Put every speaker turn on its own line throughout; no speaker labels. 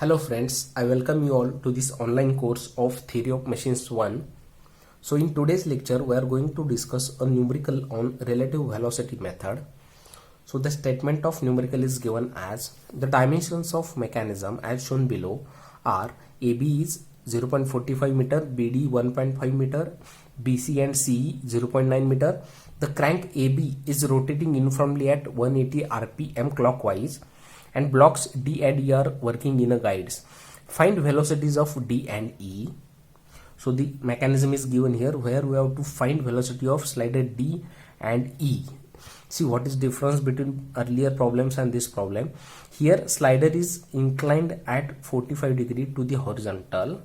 Hello friends, I welcome you all to this online course of Theory of Machines 1. So in today's lecture we are going to discuss a numerical on relative velocity method. So the statement of numerical is given as the dimensions of mechanism as shown below are AB is 0.45 meter, BD 1.5 meter, BC and CE 0.9 meter. The crank AB is rotating uniformly at 180 rpm clockwise and blocks D and E are working in a guides. Find velocities of D and E. So the mechanism is given here where we have to find velocity of slider D and E. See what is difference between earlier problems and this problem. Here slider is inclined at 45 degree to the horizontal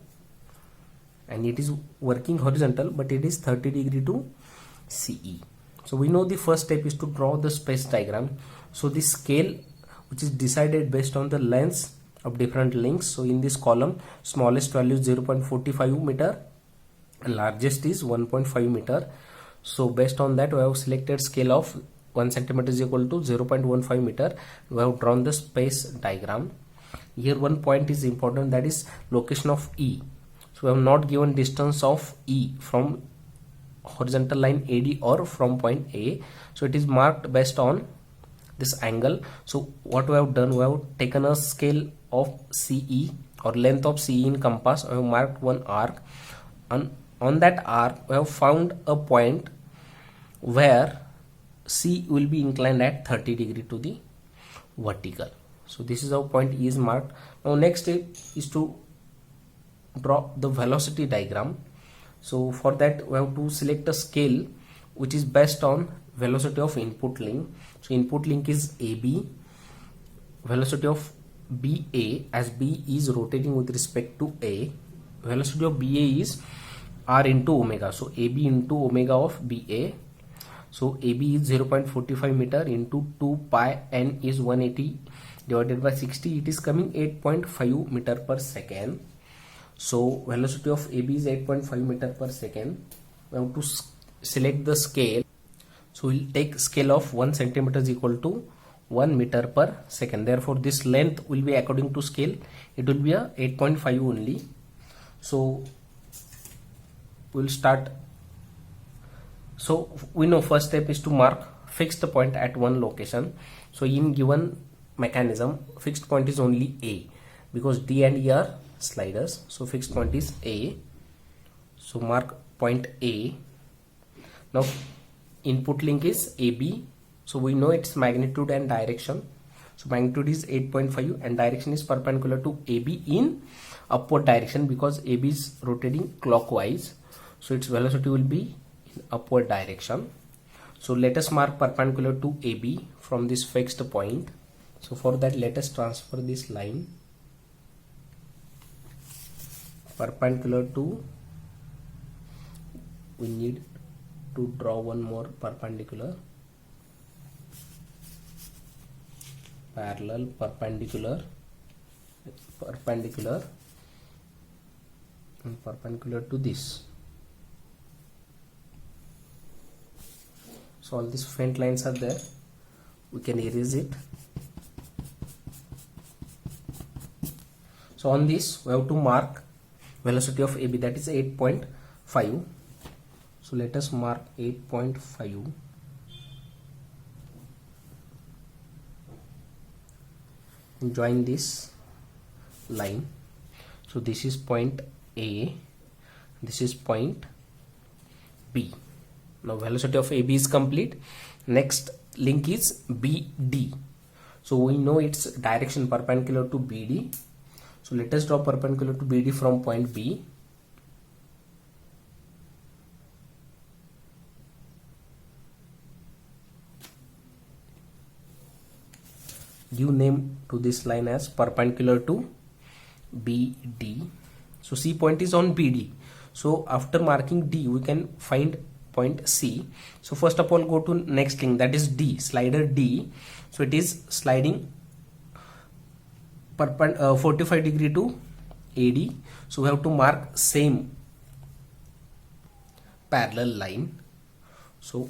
and it is working horizontal, but it is 30 degree to CE. So we know the first step is to draw the space diagram. So the scale which is decided based on the lengths of different links. So in this column smallest value is 0.45 meter and largest is 1.5 meter. So based on that we have selected scale of 1 centimeter is equal to 0.15 meter. We have drawn the space diagram. Here one point is important, that is location of E. So we have not given distance of E from horizontal line AD or from point A. So it is marked based on this angle. So what we have done, we have taken a scale of CE or length of CE in compass. We have marked one arc, and on that arc we have found a point where C will be inclined at 30 degree to the vertical. So this is how point E is marked. Now next step is to draw the velocity diagram. So for that we have to select a scale which is based on velocity of input link. So input link is AB, velocity of BA as B is rotating with respect to A, velocity of BA is R into omega, so AB into omega of BA. So AB is 0.45 meter into 2 pi n is 180 divided by 60, it is coming 8.5 meter per second. So velocity of AB is 8.5 meter per second. We have to select the scale. So we'll take scale of 1 centimeter is equal to 1 meter per second. Therefore this length will be according to scale, it will be a 8.5 only. So we'll start. So we know first step is to mark fixed point at one location. So in given mechanism fixed point is only A because D and E are sliders. So fixed point is A. So mark point A. Now input link is AB. So we know its magnitude and direction. So magnitude is 8.5 and direction is perpendicular to AB in upward direction because AB is rotating clockwise. So its velocity will be in upward direction. So let us mark perpendicular to AB from this fixed point. So for that let us transfer this line perpendicular to, we need to draw one more perpendicular, parallel, perpendicular, perpendicular and perpendicular to this. So all these faint lines are there, we can erase it. So on this we have to mark velocity of AB, that is 8.5. So let us mark 8.5 and join this line. So this is point A, this is point B. Now velocity of AB is complete. Next link is BD. So we know its direction perpendicular to BD. So let us draw perpendicular to BD from point B. Give name to this line as perpendicular to BD. So C point is on BD. So after marking D we can find point C. So first of all go to next link, that is D, slider D. So it is sliding 45 degree to AD. So we have to mark same parallel line. So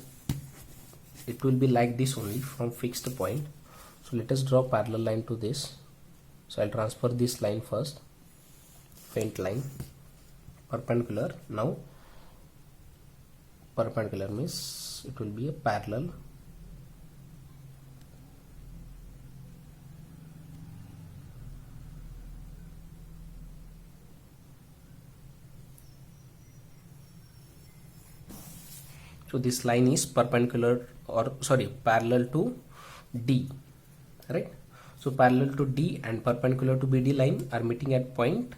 it will be like this only from fixed point. So let us draw parallel line to this. So I'll transfer this line first, faint line, perpendicular. Now perpendicular means it will be a parallel. So this line is perpendicular, or sorry, parallel to D, right? So parallel to D and perpendicular to BD line are meeting at point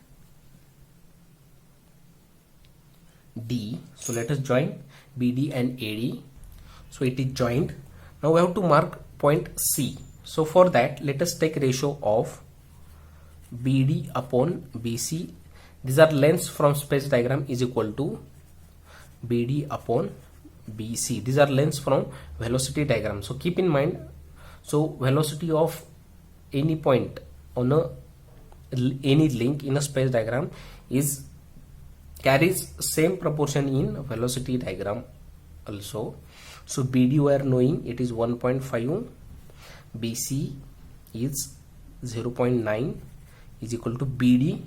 D. So let us join BD and AD. So it is joined. Now we have to mark point C. So for that, let us take ratio of BD upon BC. These are lengths from space diagram is equal to BD upon BC. These are lengths from velocity diagram. So keep in mind, so velocity of any point on any link in a space diagram is carries same proportion in velocity diagram also. So BD we are knowing it is 1.5, BC is 0.9 is equal to BD.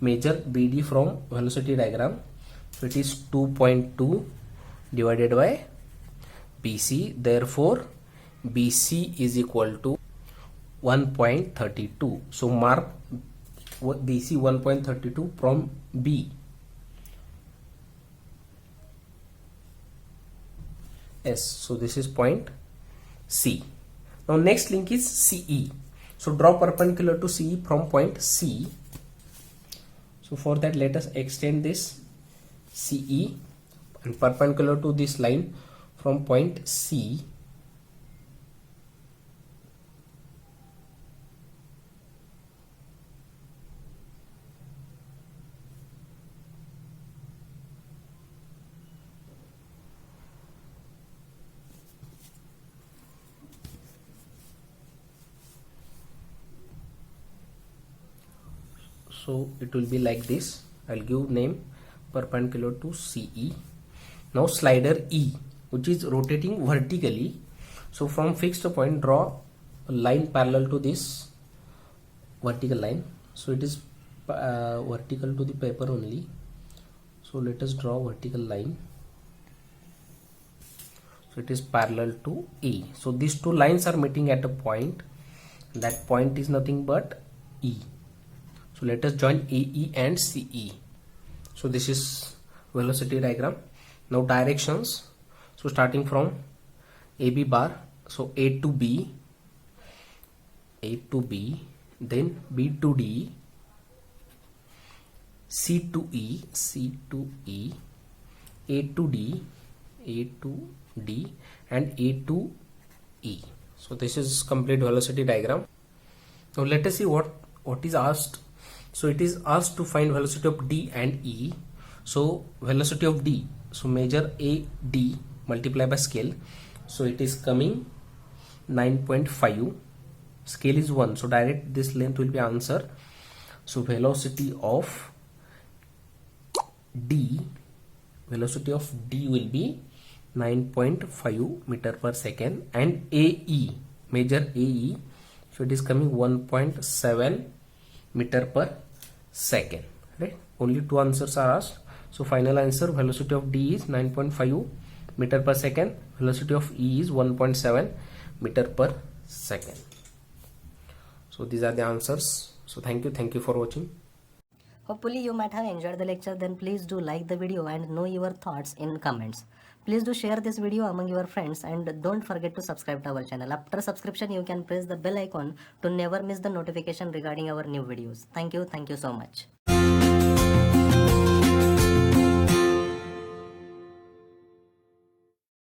Measure BD from velocity diagram. So it is 2.2 divided by BC. Therefore BC is equal to 1.32. So mark BC 1.32 from B. Yes, so this is point C. Now next link is CE. So draw perpendicular to CE from point C. So for that, let us extend this CE and perpendicular to this line from point C. So it will be like this. I'll give name perpendicular to CE. Now slider E, which is rotating vertically. So from fixed point, draw a line parallel to this vertical line. So it is vertical to the paper only. So let us draw vertical line. So it is parallel to E. So these two lines are meeting at a point. That point is nothing but E. So let us join AE and CE. So this is velocity diagram. Now directions. So starting from AB bar. So A to B, then B to D, C to E, A to D, and A to E. So this is complete velocity diagram. Now let us see what is asked. So it is asked to find velocity of D and E. So velocity of D, so measure AD multiply by scale. So it is coming 9.5, scale is 1, so direct this length will be answer. So velocity of D will be 9.5 meter per second, and AE, measure AE, so it is coming 1.7 meter per second, right? Only two answers are asked. So final answer, velocity of D is 9.5 meter per second, velocity of E is 1.7 meter per second. So these are the answers. So thank you for watching.
Hopefully you might have enjoyed the lecture. Then please do like the video and know your thoughts in comments. Please do share this video among your friends and don't forget to subscribe to our channel. After subscription, you can press the bell icon to never miss the notification regarding our new videos. Thank you so much.